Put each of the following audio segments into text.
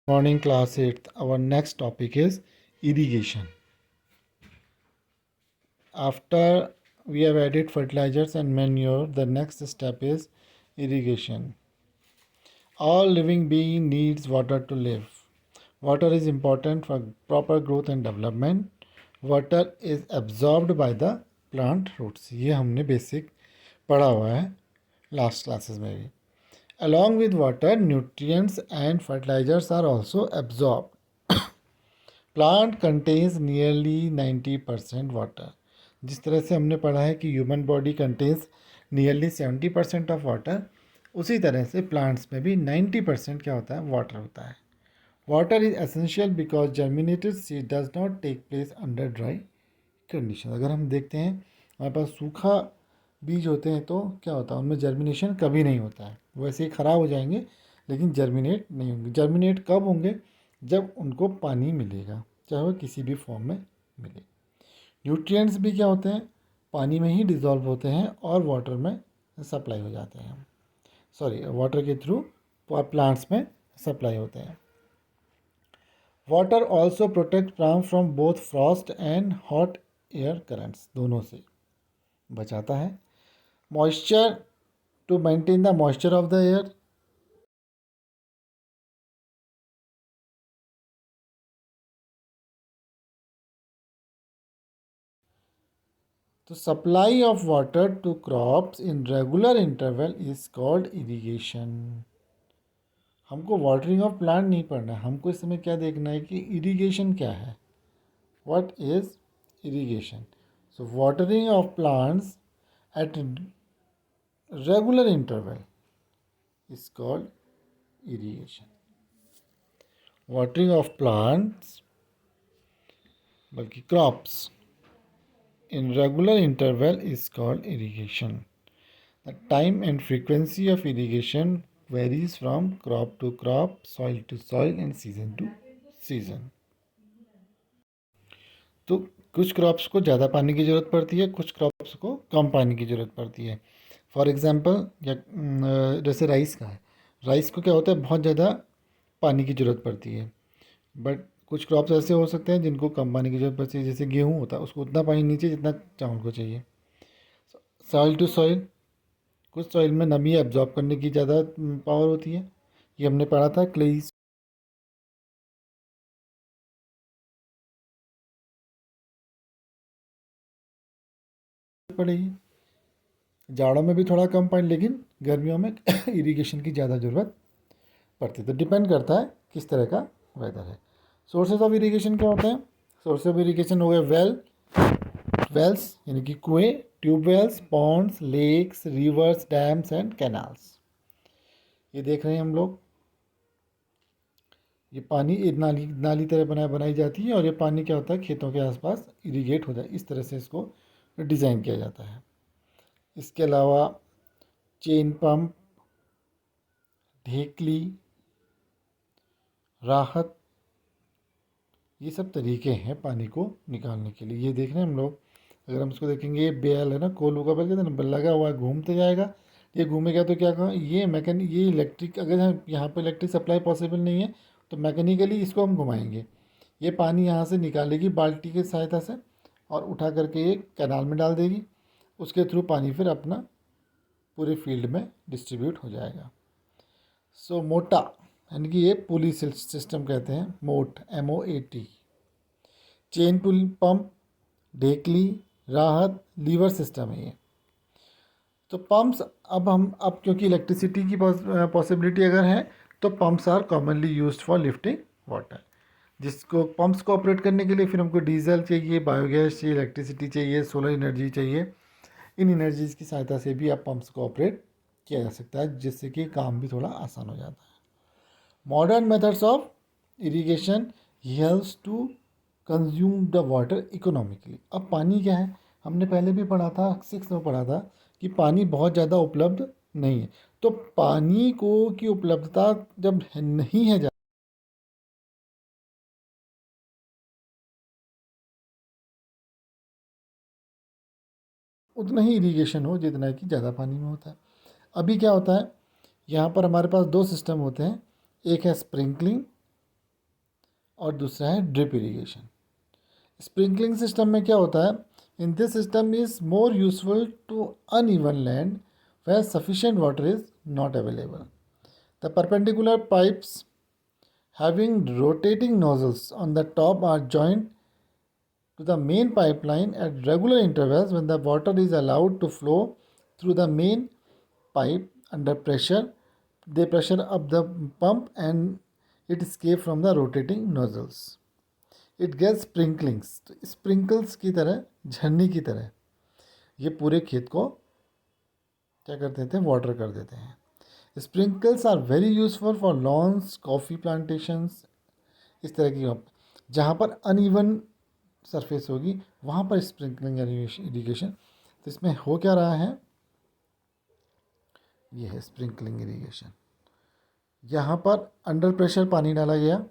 Morning class 8th. Our next topic is irrigation. After we have added fertilizers and manure, the next step is irrigation. All living being needs water to live. Water is important for proper growth and development. Water is absorbed by the plant roots. ये हमने basic पढ़ा हुआ है last classes में भी. Along with water, nutrients and fertilizers are also absorbed. Plant contains nearly 90% water. जिस तरह से हमने पढ़ा है कि human body contains nearly 70% of water, उसी तरह से प्लांट्स में भी 90% क्या होता है, वाटर होता है. Water is essential because germinated seed does not take place under dry condition. अगर हम देखते हैं हमारे पास सूखा बीज होते हैं तो क्या होता है, उनमें जर्मिनेशन कभी नहीं होता है. वैसे ही ख़राब हो जाएंगे लेकिन जर्मिनेट नहीं होंगे. जर्मिनेट कब होंगे, जब उनको पानी मिलेगा, चाहे वो किसी भी फॉर्म में मिले. न्यूट्रिएंट्स भी क्या होते हैं, पानी में ही डिज़ोल्व होते हैं और वाटर में सप्लाई हो जाते हैं. वाटर के थ्रू प्लांट्स में सप्लाई होते हैं. Water also protect plant from both frost and hot air currents. दोनों से बचाता है. Moisture to maintain the moisture of the air. तो supply of water to crops in regular interval is called irrigation. हमको watering of plant नहीं पढ़ना है, हमको इस समय क्या देखना है कि इरिगेशन क्या है. What is irrigation? So watering of plants at regular interval is called irrigation. Watering of plants बल्कि crops in regular interval is called irrigation. The time and frequency of irrigation varies from crop to crop, soil to soil and season to season. तो कुछ crops को ज़्यादा पानी की ज़रूरत पड़ती है, कुछ क्रॉप्स को कम पानी की ज़रूरत पड़ती है. फॉर एग्ज़ाम्पल जैसे राइस का है, राइस को क्या होता है, बहुत ज़्यादा पानी की ज़रूरत पड़ती है. बट कुछ क्रॉप्स ऐसे हो सकते हैं जिनको कम पानी की ज़रूरत पड़ती है. जैसे गेहूँ होता है, उसको उतना पानी नहीं चाहिए जितना चावल को चाहिए. सॉइल टू सॉइल, कुछ सॉइल में नमी एब्जॉर्ब करने की ज़्यादा पावर होती है. ये हमने पढ़ा था क्लेई पड़ेगी. जाड़ों में भी थोड़ा कम पानी, लेकिन गर्मियों में इरिगेशन की ज़्यादा ज़रूरत पड़ती है. तो डिपेंड करता है किस तरह का वेदर है. सोर्सेज ऑफ इरिगेशन क्या होते हैं? सोर्स ऑफ इरिगेशन हो गए वेल्स यानी कि कुएँ, tubewells, ponds, lakes, rivers, dams and canals. ये देख रहे हैं हम लोग, ये पानी एक नाली नाली तरह बनाई जाती है और ये पानी क्या होता है, खेतों के आसपास इरिगेट हो जाए, इस तरह से इसको डिज़ाइन किया जाता है. इसके अलावा चेन पंप, ढेकली, राहत, ये सब तरीके हैं पानी को निकालने के लिए. ये देख रहे हैं हम लोग, अगर हम इसको देखेंगे, ये बेल है ना, कोलू का बेल कहते हैं ना, लगा हुआ है, घूमते जाएगा. ये घूमेगा तो क्या कहा, ये इलेक्ट्रिक, अगर यहाँ पर इलेक्ट्रिक सप्लाई पॉसिबल नहीं है तो मैकेनिकली इसको हम घुमाएंगे. ये पानी यहाँ से निकालेगी बाल्टी की सहायता से और उठा करके एक कैनाल में डाल देगी. उसके थ्रू पानी फिर अपना पूरे फील्ड में डिस्ट्रीब्यूट हो जाएगा. सो मोटा यानी कि ये पुली सिस्टम कहते हैं, मोट, MOAT. चेन पुल पंप, ढेकली, राहत, लीवर सिस्टम है ये. तो पंप्स, अब क्योंकि इलेक्ट्रिसिटी की पॉसिबिलिटी अगर है तो pumps are commonly used for lifting water. जिसको पंप्स को ऑपरेट करने के लिए फिर हमको डीजल चाहिए, बायोगैस चाहिए, इलेक्ट्रिसिटी चाहिए, सोलर एनर्जी चाहिए. इन एनर्जीज़ की सहायता से भी आप पंप्स को ऑपरेट किया जा सकता है, जिससे कि काम भी थोड़ा आसान हो जाता है. Modern methods of irrigation helps to consume the water economically. अब पानी क्या है, हमने पहले भी पढ़ा था, 6 में पढ़ा था कि पानी बहुत ज़्यादा उपलब्ध नहीं है. तो पानी को की उपलब्धता जब नहीं है उतना ही इरिगेशन हो जितना कि ज़्यादा पानी में होता है. अभी क्या होता है, यहाँ पर हमारे पास दो सिस्टम होते हैं. एक है स्प्रिंकलिंग और दूसरा है ड्रिप इरिगेशन। स्प्रिंकलिंग सिस्टम में क्या होता है, in this system is more useful to uneven land where sufficient water is not available. The perpendicular pipes having rotating nozzles on the top are joined to the main pipeline at regular intervals. When the water is allowed to flow through the main pipe under pressure, they pressure up the pump and it escapes from the rotating nozzles. It gets sprinklings, sprinkles की तरह, झरनी की तरह ये पूरे खेत को क्या कर देते हैं, वाटर कर देते हैं। Sprinkles are very useful for lawns, coffee plantations, इस तरह की जहाँ पर अनइवन सरफेस होगी वहाँ पर स्प्रिंकलिंग इरिगेशन। तो इसमें हो क्या रहा है, ये है स्प्रिंकलिंग इरिगेशन। यहाँ पर अंडर प्रेशर पानी डाला गया,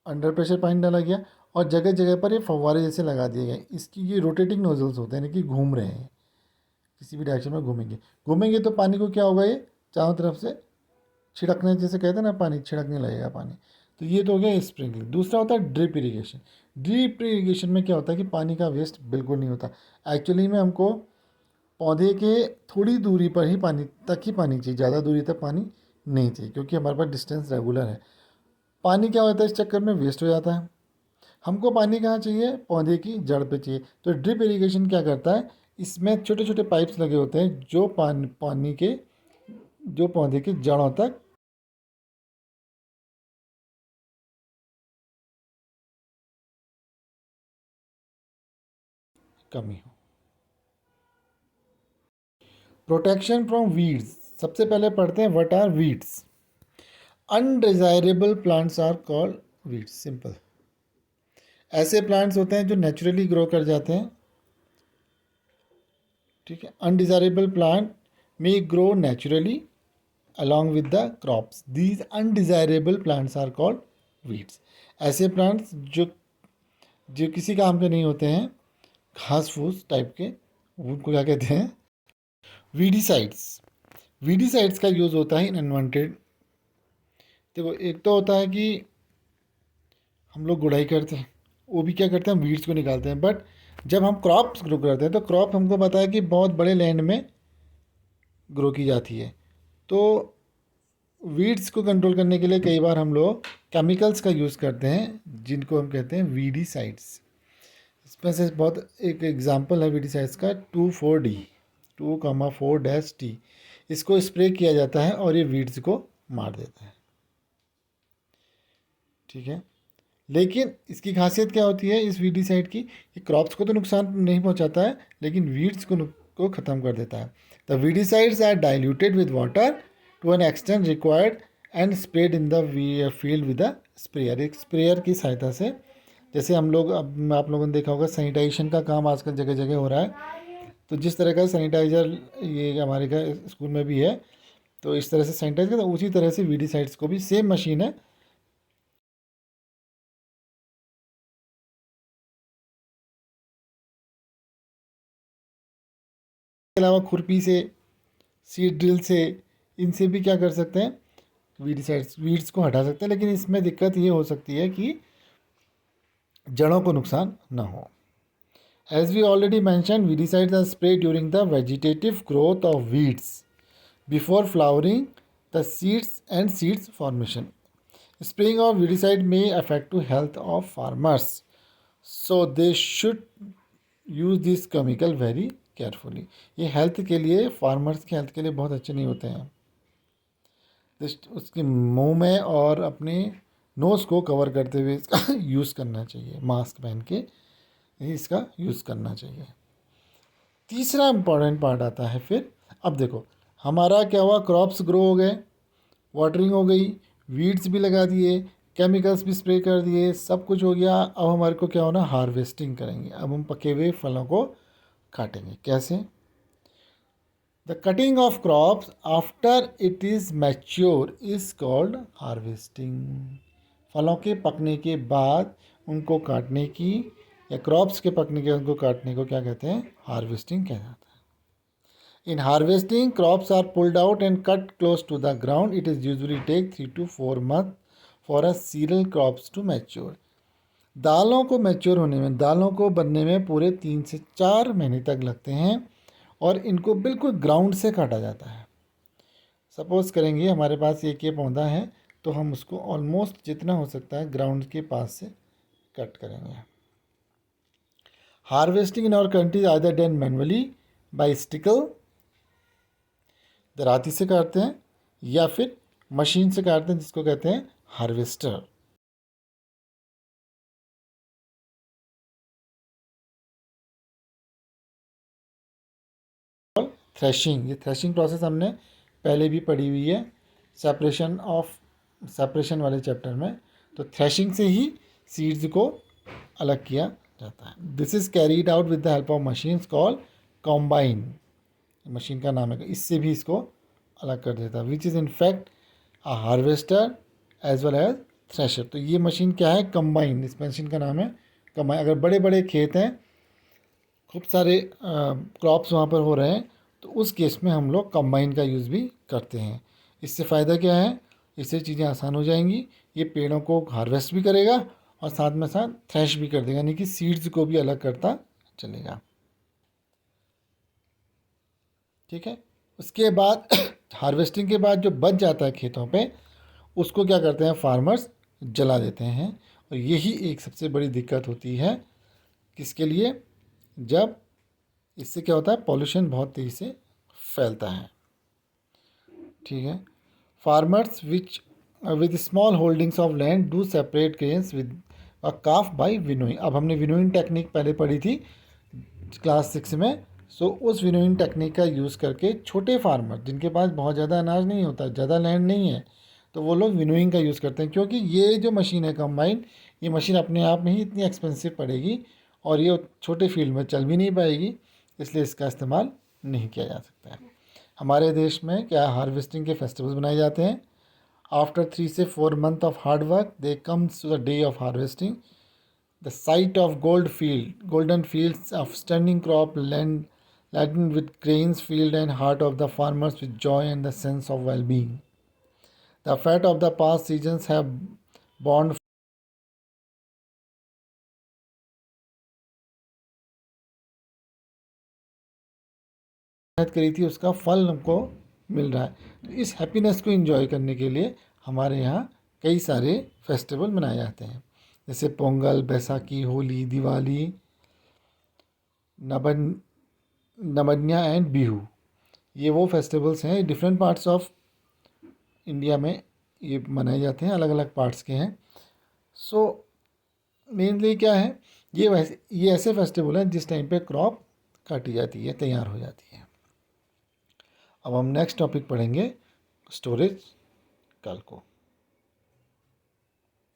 अंडर प्रेशर पानी डाला गया और जगह जगह पर ये फव्वारे जैसे लगा दिए गए। इसकी ये रोटेटिंग नोजल्स होते हैं, यानी कि घूम रहे हैं, किसी भी डायरेक्शन में घूमेंगे तो पानी को क्या होगा, ये चारों तरफ से छिड़कने, जैसे कहते हैं ना, पानी छिड़कने लगेगा पानी। तो ये तो हो गया स्प्रिंकलिंग। दूसरा होता है ड्रिप इरिगेशन। ड्रिप इरिगेशन में क्या होता है कि पानी का वेस्ट बिल्कुल नहीं होता। एक्चुअली में हमको पौधे के थोड़ी दूरी पर ही पानी तक ही पानी चाहिए, ज़्यादा दूरी तक पानी नहीं चाहिए, क्योंकि हमारे पास डिस्टेंस रेगुलर है। पानी क्या होता है, इस चक्कर में वेस्ट हो जाता है। हमको पानी कहाँ चाहिए, पौधे की जड़ पे चाहिए। तो ड्रिप इरिगेशन क्या करता है, इसमें छोटे छोटे पाइप्स लगे होते हैं जो पानी के जो पौधे की जड़ों तक कमी हो। प्रोटेक्शन फ्रॉम वीड्स, सबसे पहले पढ़ते हैं what are weeds. Undesirable plants are called weeds. Simple, ऐसे प्लांट्स होते हैं जो नेचुरली ग्रो कर जाते हैं, ठीक है। Undesirable plant may grow naturally along with the crops. These undesirable plants are called weeds. ऐसे प्लांट्स जो जो किसी काम के नहीं होते हैं, घास फूस टाइप के, उनको क्या कहते हैं, वीडीसाइड्स। वीडीसाइड्स का यूज़ होता है इन अनवांटेड। देखो, एक तो होता है कि हम लोग गुड़ाई करते हैं, वो भी क्या करते हैं, हम वीड्स को निकालते हैं। बट जब हम क्रॉप्स ग्रो करते हैं तो क्रॉप हमको पता है कि बहुत बड़े लैंड में ग्रो की जाती है। तो वीड्स को कंट्रोल करने के लिए कई बार हम लोग केमिकल्स का यूज़ करते हैं जिनको हम कहते हैं वीडीसाइड्स। इसमें से बहुत एक एग्जांपल है वीडीसाइड्स का 2,4-D, 2,4-T। इसको स्प्रे किया जाता है और ये वीड्स को मार देता है, ठीक है। लेकिन इसकी खासियत क्या होती है इस वीडीसाइड की, कि क्रॉप्स को तो नुकसान नहीं पहुंचाता है लेकिन वीड्स को ख़त्म कर देता है। The weedicides are diluted with water to an extent required and spread in the field with a sprayer. एक स्प्रेयर की सहायता से, जैसे हम लोग, अब आप लोगों ने देखा होगा सैनिटाइजेशन का काम आजकल जगह जगह हो रहा है। तो जिस तरह का सैनिटाइज़र ये हमारे का स्कूल में भी है, तो इस तरह से सैनिटाइज करते हैं, उसी तरह से वीडीसाइड्स को भी सेम मशीन है। के अलावा खुरपी से, सीड ड्रिल से, इनसे भी क्या कर सकते हैं, वीड्स को हटा सकते हैं। लेकिन इसमें दिक्कत ये हो सकती है कि जड़ों को नुकसान ना हो। As we already mention, weedicides are spray during the vegetative growth of weeds before flowering the seeds and seeds formation. Spraying of weedicide may affect to health of farmers, so they should use this chemical very carefully. ये health के लिए, farmers के health के लिए बहुत अच्छे नहीं होते हैं। उसके मुंह में और अपने नोज़ को कवर करते हुए इसका यूज़ करना चाहिए, मास्क पहन के इसका यूज़ करना चाहिए। तीसरा इम्पॉर्टेंट पार्ट आता है फिर, अब देखो हमारा क्या हुआ, क्रॉप्स ग्रो हो गए, वाटरिंग हो गई, वीड्स भी लगा दिए, केमिकल्स भी स्प्रे कर दिए, सब कुछ हो गया। अब हमारे को क्या होना, हार्वेस्टिंग करेंगे। अब हम पके हुए फलों को काटेंगे। कैसे? The cutting of crops after it is mature is called harvesting. फलों के पकने के बाद उनको काटने की, या क्रॉप्स के पकने के उनको काटने को क्या कहते हैं, हार्वेस्टिंग कहते हैं। In harvesting, crops are pulled out and cut close to the ground. It is usually take 3 to 4 months for a cereal crops to mature. दालों को मैच्योर होने में, दालों को बनने में पूरे 3 से 4 महीने तक लगते हैं और इनको बिल्कुल ग्राउंड से काटा जाता है। सपोज करेंगे हमारे पास एक ये पौधा है तो हम उसको ऑलमोस्ट जितना हो सकता है ग्राउंड के पास से कट करेंगे। Harvesting in our country either done manually by sickle, दराती से काटते हैं, या फिर मशीन से काटते हैं जिसको कहते हैं हार्वेस्टर। थ्रेशिंग, ये थ्रेशिंग प्रोसेस हमने पहले भी पढ़ी हुई है सेपरेशन वाले चैप्टर में। तो थ्रेशिंग से ही सीड्स को अलग किया जाता है। This is carried out with the help of machines called combine, machine का नाम है, इससे भी इसको अलग कर देता है, which is in fact a harvester as well as thresher. तो ये मशीन क्या है, कंबाइन, इस मशीन का नाम है कंबाइन। अगर बड़े बड़े खेत हैं, खूब सारे क्रॉप्स वहाँ पर हो रहे हैं, तो उस केस में हम लोग कंबाइन का यूज़ भी करते हैं। इससे फ़ायदा क्या है, इससे चीज़ें आसान हो जाएंगी, ये पेड़ों को हार्वेस्ट भी करेगा और साथ में साथ थ्रेश भी कर देगा, यानी कि सीड्स को भी अलग करता चलेगा। ठीक है। उसके बाद हार्वेस्टिंग के बाद जो बच जाता है खेतों पे, उसको क्या करते हैं फार्मर्स, जला देते हैं। और यही एक सबसे बड़ी दिक्कत होती है किसके लिए, जब इससे क्या होता है, पॉल्यूशन बहुत तेज़ी से फैलता है। ठीक है। Farmers which with small holdings of land do separate grains with a calf by winnowing. अब हमने विनोइंग टेक्निक पहले पढ़ी थी क्लास 6 में। सो उस विनोइंग टेक्निक का यूज़ करके छोटे फार्मर जिनके पास बहुत ज़्यादा अनाज नहीं होता, ज़्यादा लैंड नहीं है, तो वो लोग विनोइंग का यूज़ करते हैं। क्योंकि ये जो मशीन है कंबाइन, ये मशीन अपने आप में ही इतनी एक्सपेंसिव पड़ेगी और ये छोटे फील्ड में चल भी नहीं पाएगी, इसलिए इसका इस्तेमाल नहीं किया जा सकता है। हमारे देश में क्या हार्वेस्टिंग के फेस्टिवल्स बनाए जाते हैं। आफ्टर 3 से 4 month of hard work they comes to the day of harvesting, the sight of golden fields of stunning crop land laden with grains filled and heart of the farmers with joy and the sense of well-being. The fat of the past seasons have borne मेहनत करी थी, उसका फल हमको मिल रहा है। तो इस हैप्पीनेस को एंजॉय करने के लिए हमारे यहाँ कई सारे फेस्टिवल मनाए जाते हैं, जैसे पोंगल, बैसाखी, होली, दिवाली, नबन नमन्या एंड बिहू। ये वो फेस्टिवल्स हैं, डिफरेंट पार्ट्स ऑफ इंडिया में ये मनाए जाते हैं, अलग अलग पार्ट्स के हैं। सो मेनली क्या है, ये ऐसे फेस्टिवल हैं जिस टाइम पे क्रॉप काटी जाती है, तैयार हो जाती है। अब हम नेक्स्ट टॉपिक पढ़ेंगे स्टोरेज कल को।